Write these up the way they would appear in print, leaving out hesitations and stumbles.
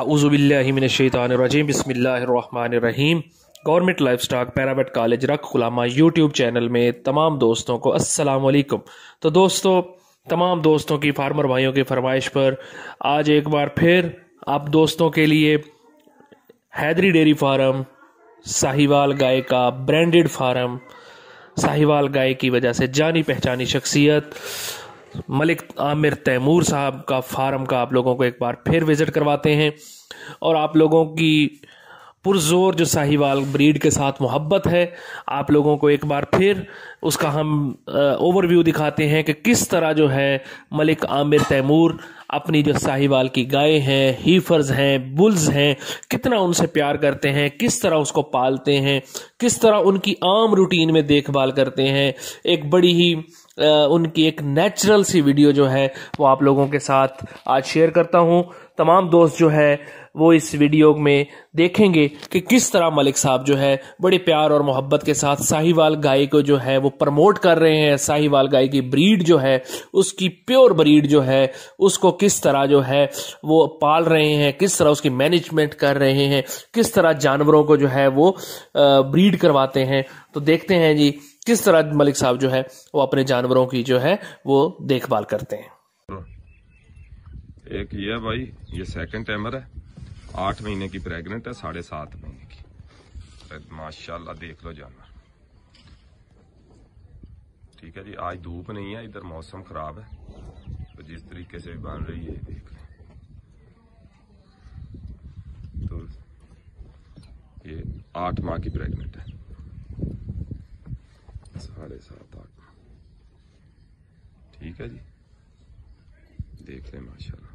औज़ुबिल्लाहि मिनश्शैतानिर्रजीम बिस्मिल्लाहिर्रहमानिर्रहीम। Government life stock पैरामेट college रख खुलामा YouTube channel में तमाम दोस्तों को अस्सलाम वालेकुम। तो दोस्तों, तमाम दोस्तों की फार्मर भाइयों की फरमाइश पर आज एक बार फिर आप दोस्तों के लिए हैदरी डेयरी फार्म, साहिवाल गाय का ब्रांडेड फार्म, साहिवाल गाय की वजह से जानी पहचानी शख्सियत मलिक आमिर तैमूर साहब का फार्म का आप लोगों को एक बार फिर विज़िट करवाते हैं और आप लोगों की पुरजोर जो साहिवाल ब्रीड के साथ मोहब्बत है, आप लोगों को एक बार फिर उसका हम ओवरव्यू दिखाते हैं कि किस तरह जो है मलिक आमिर तैमूर अपनी जो साहिवाल की गाय हैं, हीफर्स हैं, बुल्स हैं, कितना उनसे प्यार करते हैं, किस तरह उसको पालते हैं, किस तरह उनकी आम रूटीन में देखभाल करते हैं। एक बड़ी ही उनकी एक नेचुरल सी वीडियो जो है वो आप लोगों के साथ आज शेयर करता हूं। तमाम दोस्त जो है वो इस वीडियो में देखेंगे कि किस तरह मलिक साहब जो है बड़े प्यार और मोहब्बत के साथ साहिवाल गाय को जो है वो प्रमोट कर रहे हैं। साहिवाल गाय की ब्रीड जो है, उसकी प्योर ब्रीड जो है, उसको किस तरह जो है वो पाल रहे हैं, किस तरह उसकी मैनेजमेंट कर रहे हैं, किस तरह जानवरों को जो है वो ब्रीड करवाते हैं। तो देखते हैं जी किस तरह मलिक साहब जो है वो अपने जानवरों की जो है वो देखभाल करते हैं। एक ये भाई, ये सेकंड टाइमर है, 8 महीने की प्रेग्नेंट है, 7.5 महीने की, माशाल्लाह देख लो जानवर। ठीक है जी, आज धूप नहीं है, इधर मौसम खराब है, तो जिस तरीके से बन रही है देख लें। तो ये 8 माह की प्रेग्नेंट है, 7.5-8। ठीक है जी, देख लें माशाल्लाह।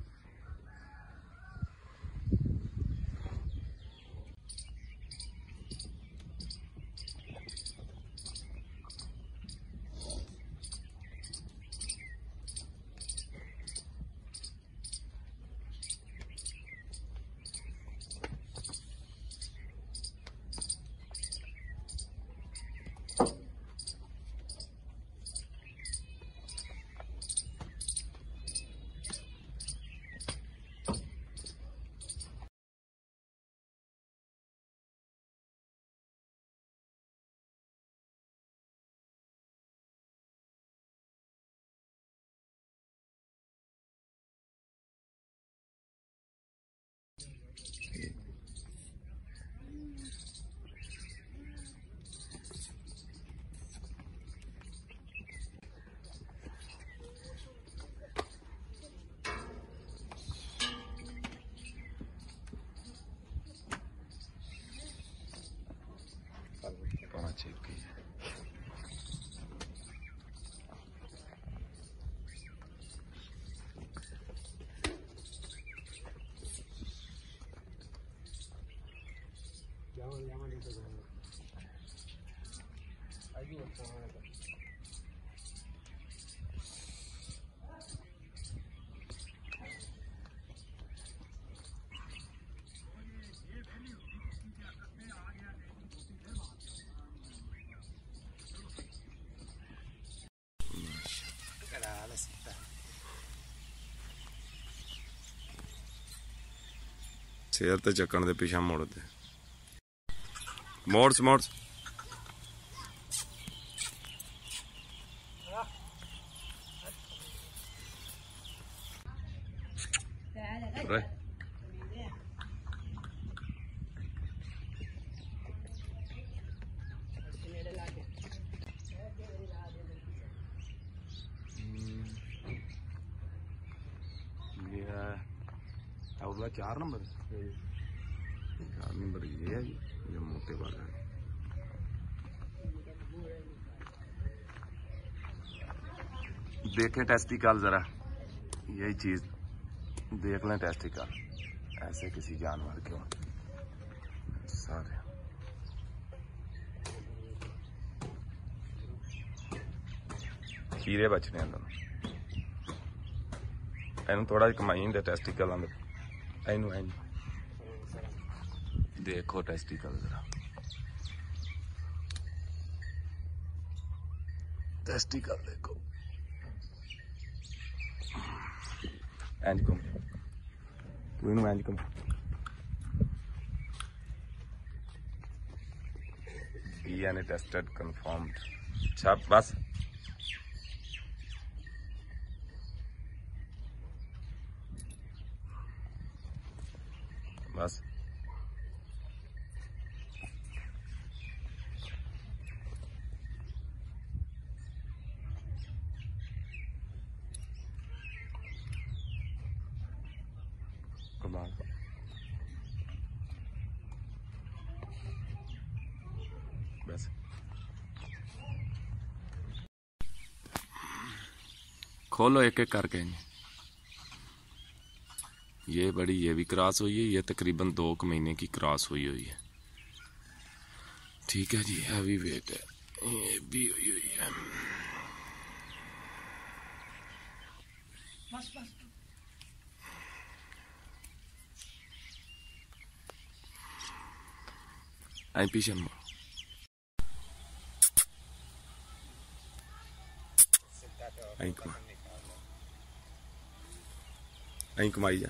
शेर ते चक्कन दे पिछा मुड़ते मोड़स मोड़स ये 4 नंबर ये है जी, ये मोटे वाला है। देखें टेस्टिकल जरा, यही चीज देख लें, टेस्टिकल ऐसे किसी जानवर के सारे खीरे बचने हैं दोनों। इन थोड़ा कमाई दे टेस्टिकल आंदे, इनू देखो टेस्टिकल जरा, टेस्टिकल देखो। इंज घूम, तू इनू इंज घूम, DNA tested confirmed. अच्छा बस बस कमाल बस खोलो एक एक करके ये बड़ी ये भी क्रॉस हुई है, ये तकरीबन 2 महीने की क्रॉस हुई है। ठीक है जी, हैवी वेट है, ये भी हुई है। बस बस आई पीछे आई कमाई जा।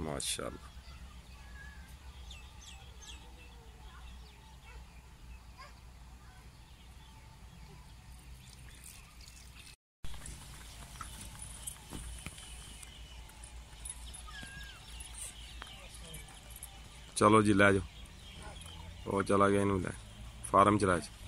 माशाल्लाह चलो जी लै जाओ, वो चला गया इनू लै फार्म च लै जाओ।